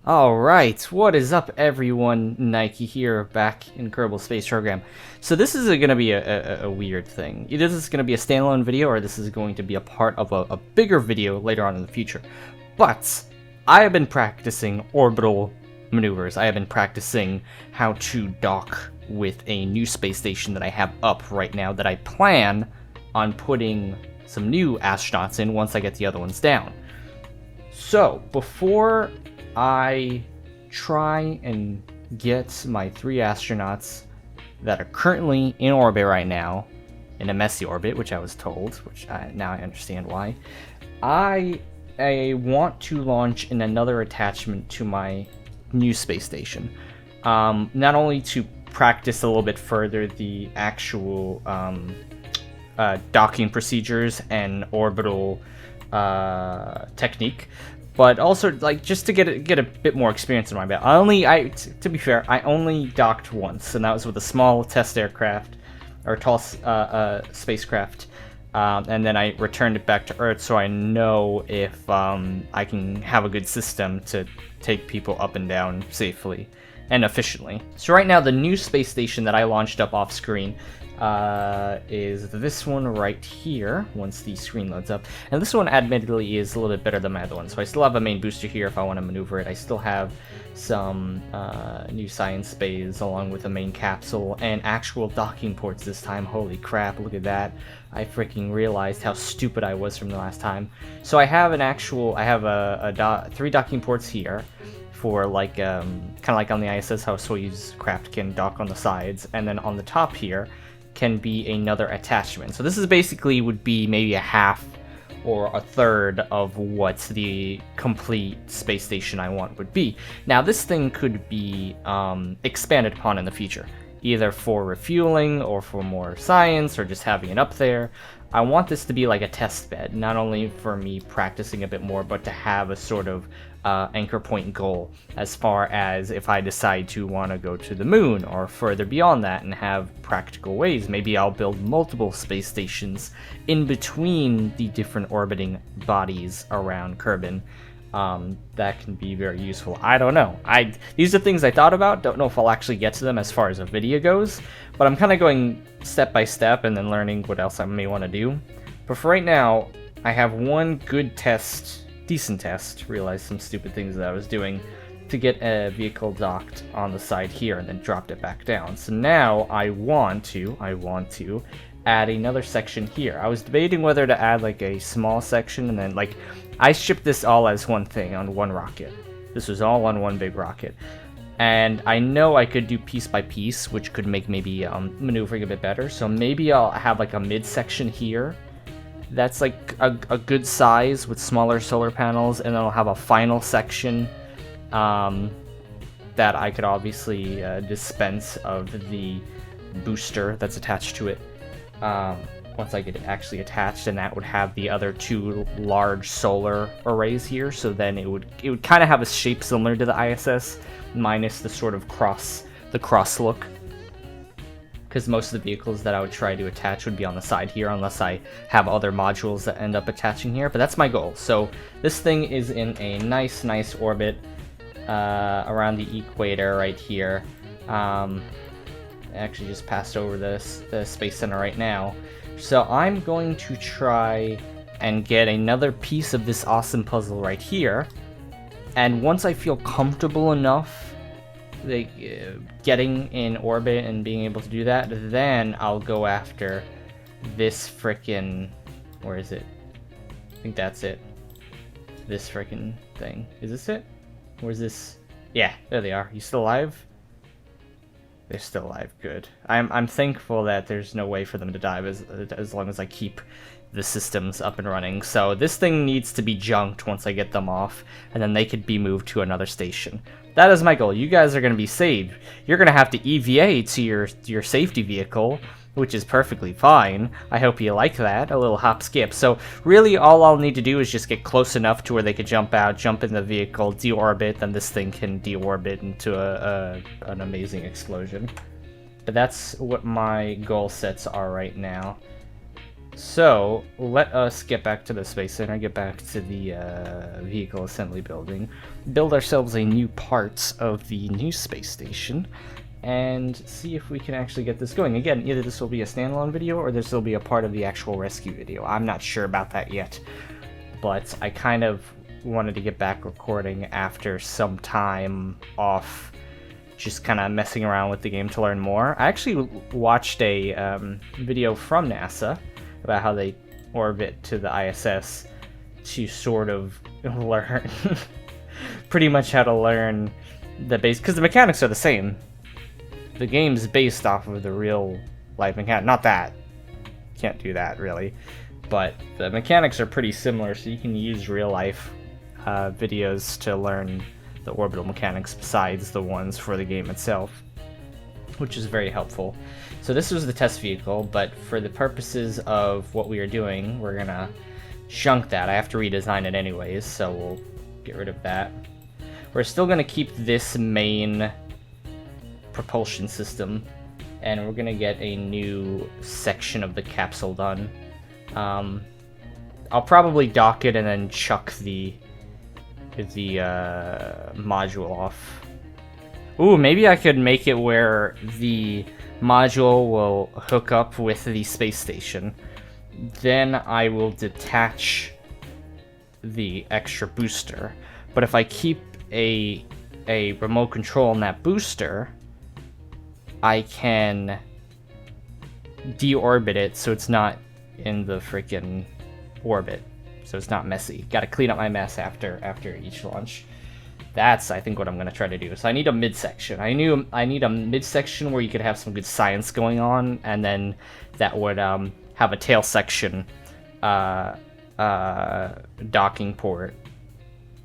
Alright, what is up everyone? Nike here, back in Kerbal Space Program. So this is going to be a weird thing. Either this is going to be a standalone video, or this is going to be a part of a bigger video later on in the future. But I have been practicing orbital maneuvers. I have been practicing how to dock with a new space station that I have up right now that I plan on putting some new astronauts in once I get the other ones down. So, before I try and get my 3 astronauts that are currently in orbit right now, in a messy orbit, which I was told, now I understand why, I want to launch in another attachment to my new space station. Not only to practice a little bit further the actual docking procedures and orbital technique, but also like just to get a bit more experience in my belt. To be fair, I only docked once, and that was with a small test aircraft or tall spacecraft, and then I returned it back to Earth, so I know if I can have a good system to take people up and down safely and efficiently. So right now, the new space station that I launched up off screen is this one right here, once the screen loads up. And this one admittedly is a little bit better than my other one, so I still have a main booster here if I want to maneuver it. I still have some new science bays along with a main capsule and actual docking ports this time. Holy crap, look at that. I freaking realized how stupid I was from the last time. So I have a 3 docking ports here for like kind of like on the ISS how Soyuz craft can dock on the sides, and then on the top here can be another attachment. So this is basically would be maybe a half or a third of what the complete space station I want would be. Now this thing could be expanded upon in the future, either for refueling or for more science or just having it up there. I want this to be like a test bed, not only for me practicing a bit more, but to have a sort of anchor point goal as far as if I decide to want to go to the moon or further beyond that and have practical ways. Maybe I'll build multiple space stations in between the different orbiting bodies around Kerbin. That can be very useful. I don't know. These are things I thought about. Don't know if I'll actually get to them as far as a video goes, but I'm kind of going step by step and then learning what else I may want to do. But for right now, I have one good test, decent test, realized some stupid things that I was doing, to get a vehicle docked on the side here and then dropped it back down. So now I want to add another section here. I was debating whether to add like a small section, and then like I shipped this all as one thing on one rocket. This was all on one big rocket. And I know I could do piece by piece, which could make maybe maneuvering a bit better. So maybe I'll have like a mid-section here that's like a good size with smaller solar panels, and then I'll have a final section that I could obviously dispense of the booster that's attached to it once I get it actually attached, and that would have the other 2 large solar arrays here. So then it would kind of have a shape similar to the ISS, minus the sort of cross look, because most of the vehicles that I would try to attach would be on the side here, unless I have other modules that end up attaching here. But that's my goal. So this thing is in a nice orbit around the equator right here. I actually just passed over the Space Center right now. So I'm going to try and get another piece of this awesome puzzle right here. And once I feel comfortable enough getting in orbit and being able to do that, then I'll go after this frickin'... where is it? I think that's it. This frickin' thing. Is this it? Where's this? Yeah, there they are. You still alive? They're still alive. Good. I'm thankful that there's no way for them to die as long as I keep the systems up and running. So this thing needs to be junked once I get them off, and then they could be moved to another station. That is my goal. You guys are going to be saved. You're going to have to EVA to your safety vehicle, which is perfectly fine. I hope you like that. A little hop skip. So really all I'll need to do is just get close enough to where they could jump out, jump in the vehicle, deorbit, then this thing can deorbit into an amazing explosion. But that's what my goal sets are right now. So, let us get back to the Space Center, get back to the vehicle assembly building, build ourselves a new part of the new space station, and see if we can actually get this going. Again, either this will be a standalone video or this will be a part of the actual rescue video. I'm not sure about that yet, but I kind of wanted to get back recording after some time off just kind of messing around with the game to learn more. I actually watched a video from NASA about how they orbit to the ISS to sort of learn pretty much how to learn the base, because the mechanics are the same. The game's based off of the real life mechanic. Not that. Can't do that, really. But the mechanics are pretty similar, so you can use real life videos to learn the orbital mechanics besides the ones for the game itself, which is very helpful. So this was the test vehicle, but for the purposes of what we are doing, we're gonna junk that. I have to redesign it anyways, so we'll get rid of that. We're still gonna keep this main propulsion system, and we're gonna get a new section of the capsule done. I'll probably dock it and then chuck the module off. Ooh, maybe I could make it where the module will hook up with the space station. Then I will detach the extra booster. But if I keep a remote control on that booster, I can deorbit it so it's not in the freaking orbit. So it's not messy. Gotta clean up my mess after each launch. That's, I think, what I'm going to try to do. So I need a midsection. I need a midsection where you could have some good science going on, and then that would have a tail section docking port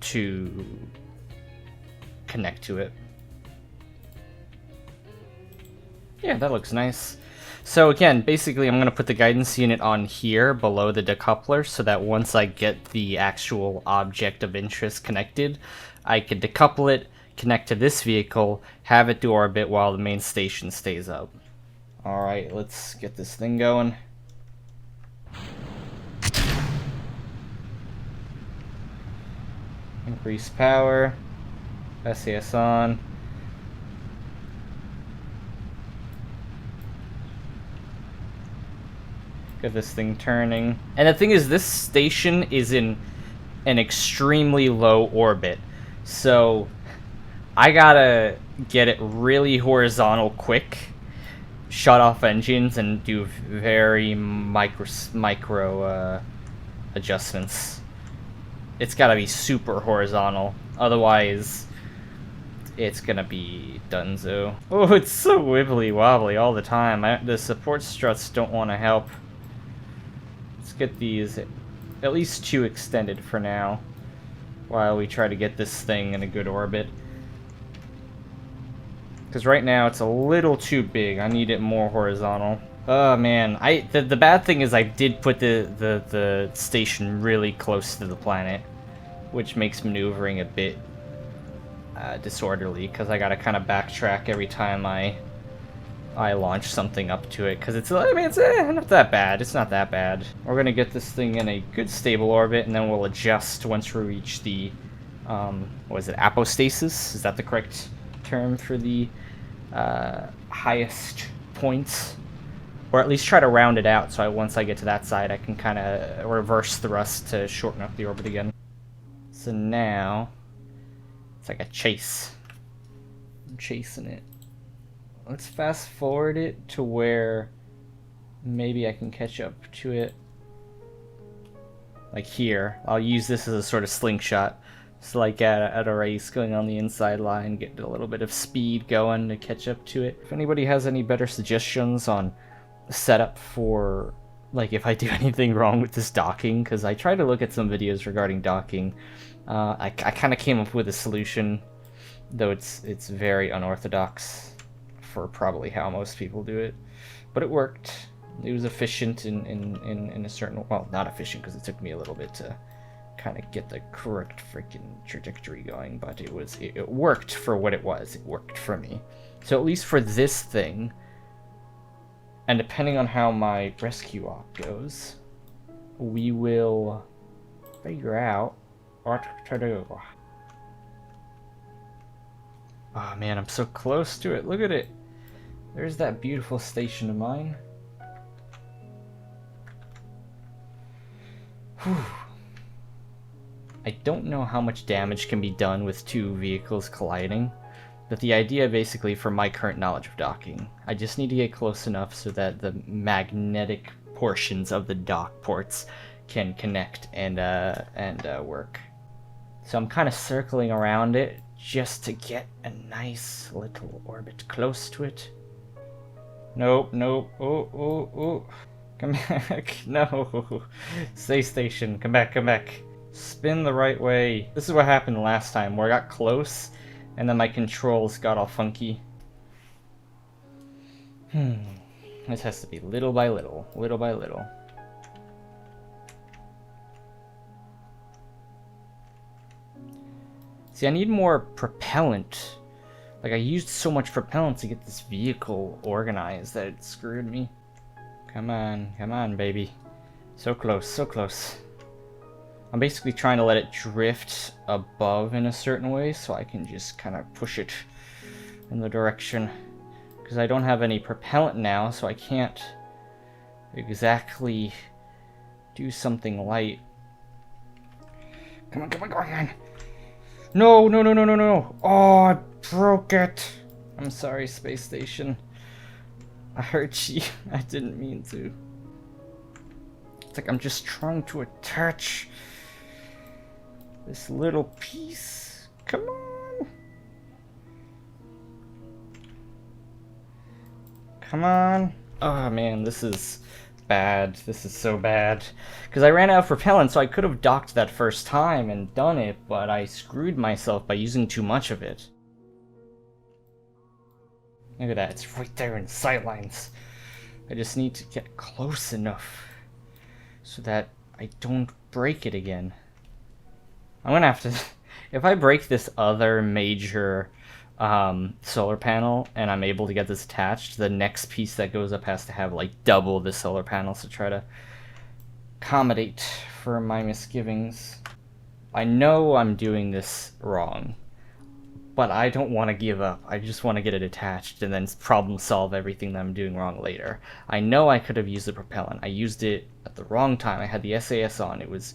to connect to it. Yeah, that looks nice. So again, basically I'm going to put the guidance unit on here below the decoupler so that once I get the actual object of interest connected, I can decouple it, connect to this vehicle, have it do orbit while the main station stays up. Alright, let's get this thing going. Increase power. SAS on. Get this thing turning. And the thing is, this station is in an extremely low orbit. So I gotta get it really horizontal quick, shut off engines, and do very micro adjustments. It's gotta be super horizontal, otherwise it's gonna be donezo. Oh, it's so wibbly wobbly all the time. The support struts don't want to help. Let's get these at least 2 extended for now, while we try to get this thing in a good orbit. Because right now it's a little too big. I need it more horizontal. Oh man, the bad thing is I did put the station really close to the planet, which makes maneuvering a bit disorderly, because I gotta kind of backtrack every time I launch something up to it, because it's, I mean, it's not that bad. It's not that bad. We're gonna get this thing in a good stable orbit, and then we'll adjust once we reach the, what is it, apostasis? Is that the correct term for the highest points? Or at least try to round it out, so once I get to that side, I can kind of reverse thrust to shorten up the orbit again. So now, it's like a chase. I'm chasing it. Let's fast forward it to where maybe I can catch up to it. Like here. I'll use this as a sort of slingshot. So like at a race, going on the inside line, get a little bit of speed going to catch up to it. If anybody has any better suggestions on setup for, like, if I do anything wrong with this docking, because I tried to look at some videos regarding docking. I kind of came up with a solution, though it's very unorthodox for probably how most people do it, but it worked. It was efficient in a certain, well, not efficient because it took me a little bit to kind of get the correct freaking trajectory going, but it worked for what it was. It worked for me. So at least for this thing, And depending on how my rescue op goes, we will figure out what to do. Oh man, I'm so close to it. Look at it. There's that beautiful station of mine. Whew. I don't know how much damage can be done with two vehicles colliding, but the idea basically, from my current knowledge of docking, I just need to get close enough so that the magnetic portions of the dock ports can connect and work. So I'm kind of circling around it just to get a nice little orbit close to it. Nope, nope. Oh, oh, oh. Come back. No. Stay station. Come back, come back. Spin the right way. This is what happened last time, where I got close, and then my controls got all funky. This has to be little by little, little by little. See, I need more propellant. Like, I used so much propellant to get this vehicle organized that it screwed me. Come on, baby. So close, so close. I'm basically trying to let it drift above in a certain way so I can just kind of push it in the direction. Because I don't have any propellant now, so I can't exactly do something light. Come on, come on, come on. No, no, no, no, no, no. Oh, I broke it. I'm sorry, space station. I hurt you. I didn't mean to. It's like I'm just trying to attach this little piece. Come on. Come on. Oh man, this is bad. This is so bad. Because I ran out of propellant, so I could have docked that first time and done it, but I screwed myself by using too much of it. Look at that, it's right there in sightlines. I just need to get close enough so that I don't break it again. I'm gonna have to... If I break this other major solar panel and I'm able to get this attached, the next piece that goes up has to have like double the solar panels to try to accommodate for my misgivings. I know I'm doing this wrong, but I don't want to give up. I just want to get it attached and then problem solve everything that I'm doing wrong later. I know I could have used the propellant. I used it at the wrong time. I had the SAS on. It was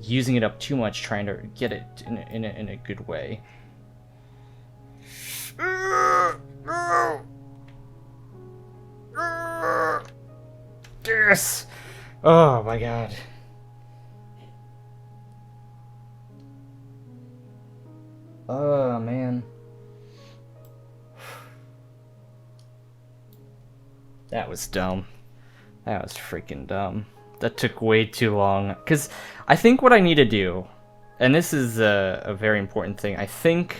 using it up too much, trying to get it in a good way. Yes! Oh my god. Oh man. That was dumb. That was freaking dumb. That took way too long. Because I think what I need to do, and this is a very important thing, I think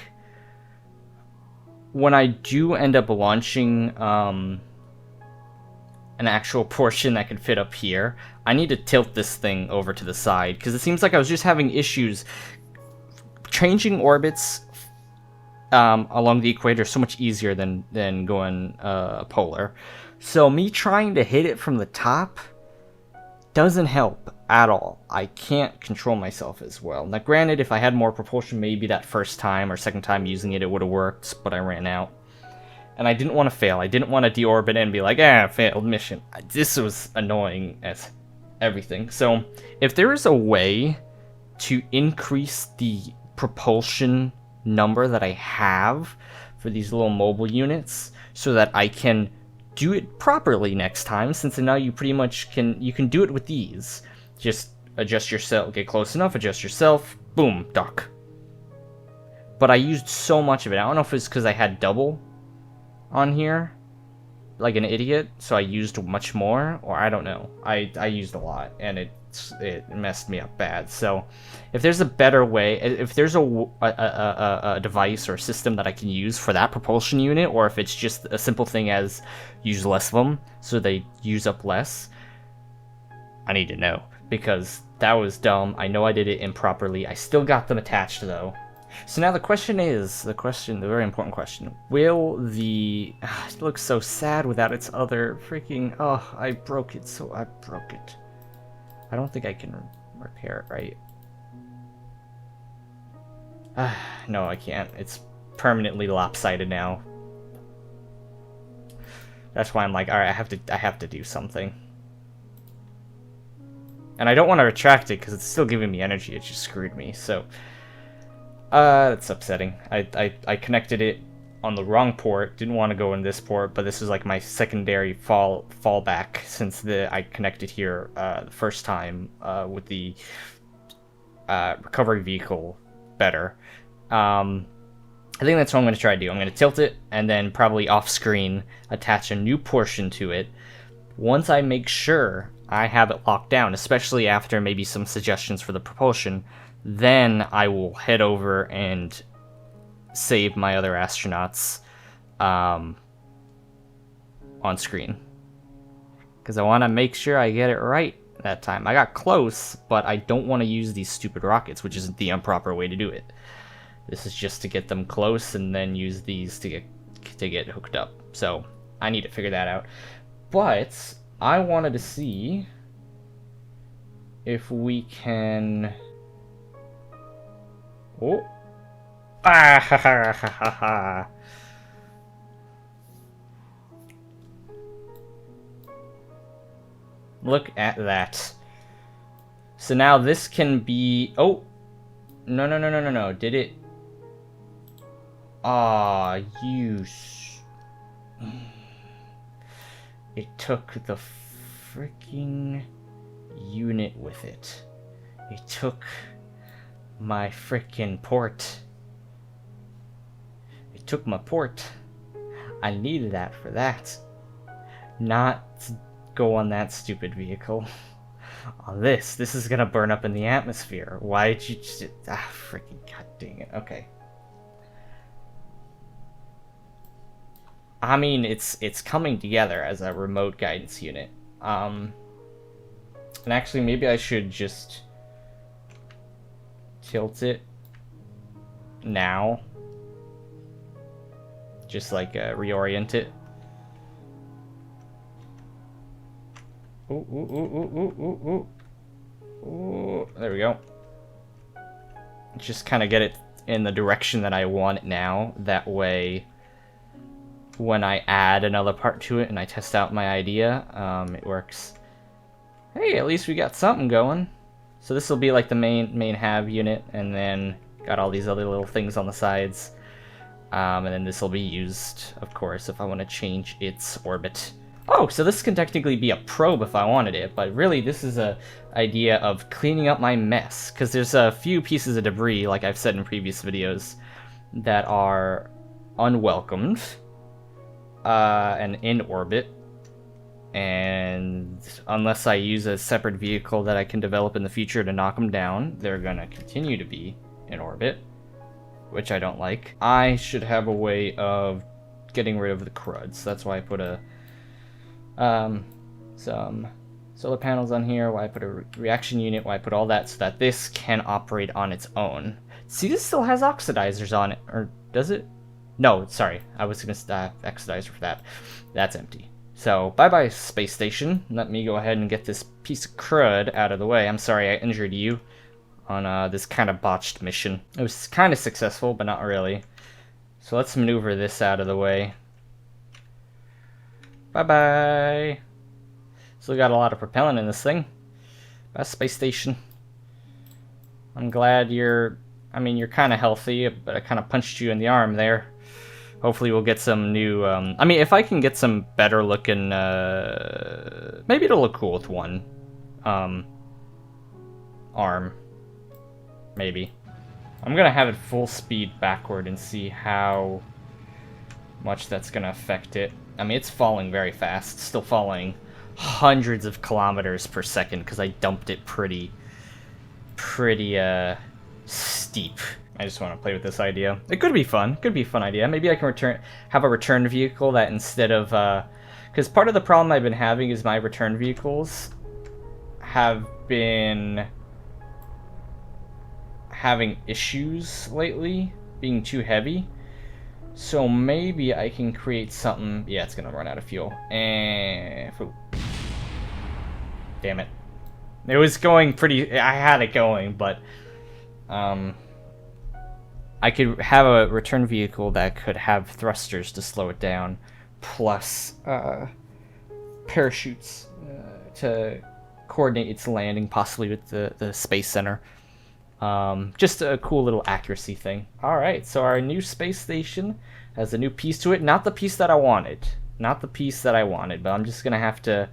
when I do end up launching an actual portion that can fit up here, I need to tilt this thing over to the side, because it seems like I was just having issues changing orbits along the equator. So much easier than going polar. So me trying to hit it from the top doesn't help at all. I can't control myself as well. Now granted, if I had more propulsion, maybe that first time or second time using it, it would have worked, but I ran out. And I didn't want to fail. I didn't want to deorbit and be like, failed mission. This was annoying as everything. So if there is a way to increase the propulsion number that I have for these little mobile units so that I can do it properly next time, since now you pretty much can do it with these. Just adjust yourself, get close enough, adjust yourself, boom, dock. But I used so much of it. I don't know if it's because I had double on here, like an idiot, so I used much more, or I don't know. I used a lot, and it messed me up bad. So if there's a better way, if there's a device or a system that I can use for that propulsion unit, or if it's just a simple thing as use less of them so they use up less, I need to know, because that was dumb. I know I did it improperly. I still got them attached though, So now the question is, the very important question, will the... it looks so sad without its other freaking... Oh, I broke it, so I broke it. I don't think I can repair it, right? No, I can't. It's permanently lopsided now. That's why I'm like, alright, I have to do something. And I don't want to retract it because it's still giving me energy. It just screwed me, so... that's upsetting. I connected it on the wrong port. Didn't want to go in this port, but this is like my secondary fallback since I connected here the first time with the recovery vehicle better. I think that's what I'm going to try to do. I'm going to tilt it and then probably off screen attach a new portion to it. Once I make sure I have it locked down, especially after maybe some suggestions for the propulsion, then I will head over and save my other astronauts on screen. Because I want to make sure I get it right that time. I got close, but I don't want to use these stupid rockets, which is the improper way to do it. This is just to get them close and then use these to get hooked up. So I need to figure that out. But I wanted to see if we can... Oh. Ah, ha, ha, ha, ha, ha. Look at that. So now this can be... Oh. No. Did it... Ah, It took the freaking unit with it. It took my freaking port. It took my port. I needed that for that. Not to go on that stupid vehicle. On this is gonna burn up in the atmosphere. Why did you just... Ah, freaking god dang it. Okay. I mean, it's coming together as a remote guidance unit. And actually, maybe I should just tilt it now. Just like reorient it. Ooh. There we go. Just kind of get it in the direction that I want it now. That way, when I add another part to it and I test out my idea, it works. Hey, at least we got something going. So this will be like the main HAV unit, and then got all these other little things on the sides. And then this will be used, of course, if I want to change its orbit. Oh, so this can technically be a probe if I wanted it, but really this is a idea of cleaning up my mess, because there's a few pieces of debris, like I've said in previous videos, that are unwelcomed and in orbit. And unless I use a separate vehicle that I can develop in the future to knock them down, they're gonna continue to be in orbit, which I don't like. I should have a way of getting rid of the cruds. That's why I put some solar panels on here, why I put a reaction unit, why I put all that, so that this can operate on its own. See, this still has oxidizers on it, or does it? No, sorry, I was gonna oxidizer for that. That's empty. So, bye-bye, space station. Let me go ahead and get this piece of crud out of the way. I'm sorry I injured you on this kind of botched mission. It was kind of successful, but not really. So let's maneuver this out of the way. Bye-bye. Still got a lot of propellant in this thing. Bye, space station. I'm glad you're kind of healthy, but I kind of punched you in the arm there. Hopefully we'll get some new, I mean, if I can get some better looking, maybe it'll look cool with one, arm. Maybe. I'm gonna have it full speed backward and see how much that's gonna affect it. I mean, it's falling very fast. It's still falling hundreds of kilometers per second because I dumped it pretty steep. I just want to play with this idea. It could be fun. Could be a fun idea. Maybe I can have a return vehicle that instead of... because part of the problem I've been having is my return vehicles have been having issues lately, being too heavy. So maybe I can create something. Yeah, it's gonna run out of fuel. And damn it. It was going pretty. I had it going, but I could have a return vehicle that could have thrusters to slow it down, plus parachutes to coordinate its landing, possibly with the space center. Just a cool little accuracy thing. Alright, so our new space station has a new piece to it. Not the piece that I wanted. Not the piece that I wanted, but I'm just going to have to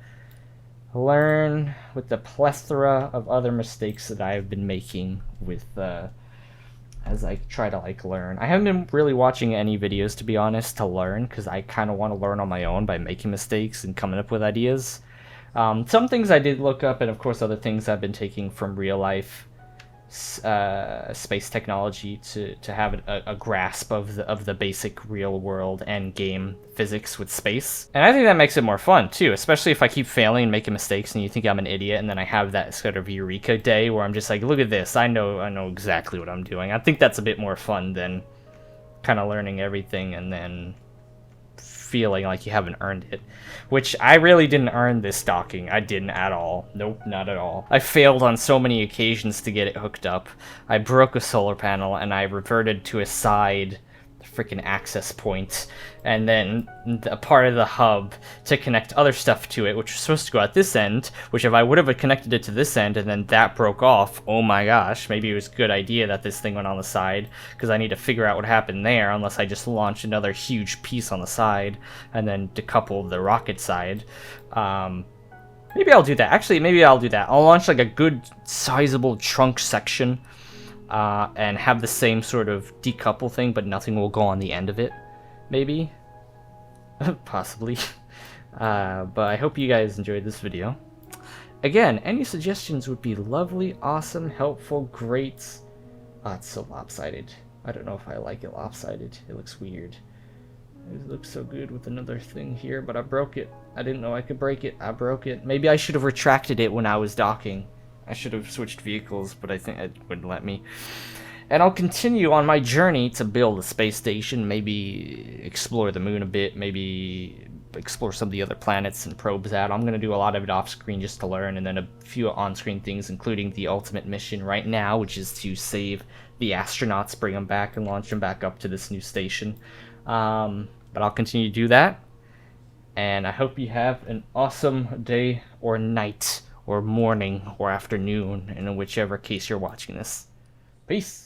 learn with the plethora of other mistakes that I have been making with as I try to like learn. I haven't been really watching any videos, to be honest, to learn, because I kind of want to learn on my own by making mistakes and coming up with ideas. Some things I did look up, and of course other things I've been taking from real life space technology to have a grasp of the basic real world and game physics with space. And I think that makes it more fun too, especially if I keep failing and making mistakes and you think I'm an idiot, and then I have that sort of eureka day where I'm just like, look at this, I know exactly what I'm doing. I think that's a bit more fun than kind of learning everything and then feeling like you haven't earned it, which I really didn't earn this docking. I didn't at all. Nope, not at all. I failed on so many occasions to get it hooked up. I broke a solar panel and I reverted to a side freaking access point, and then a part of the hub to connect other stuff to it, which was supposed to go at this end, which if I would have connected it to this end and then that broke off, oh my gosh, maybe it was a good idea that this thing went on the side, because I need to figure out what happened there, unless I just launch another huge piece on the side and then decouple the rocket side. Maybe I'll do that. Actually, maybe I'll do that. I'll launch like a good sizable trunk section and have the same sort of decouple thing, but nothing will go on the end of it. Maybe. Possibly. But I hope you guys enjoyed this video. Again, any suggestions would be lovely, awesome, helpful, great. It's so lopsided. I don't know if I like it lopsided. It looks weird. It looks so good with another thing here, but I broke it. I didn't know I could break it. I broke it. Maybe I should have retracted it when I was docking. I should have switched vehicles, but I think it wouldn't let me. And I'll continue on my journey to build a space station, maybe explore the moon a bit, maybe explore some of the other planets and probes out. I'm going to do a lot of it off-screen just to learn, and then a few on-screen things, including the ultimate mission right now, which is to save the astronauts, bring them back, and launch them back up to this new station. But I'll continue to do that, and I hope you have an awesome day or night or morning or afternoon, in whichever case you're watching this. Peace.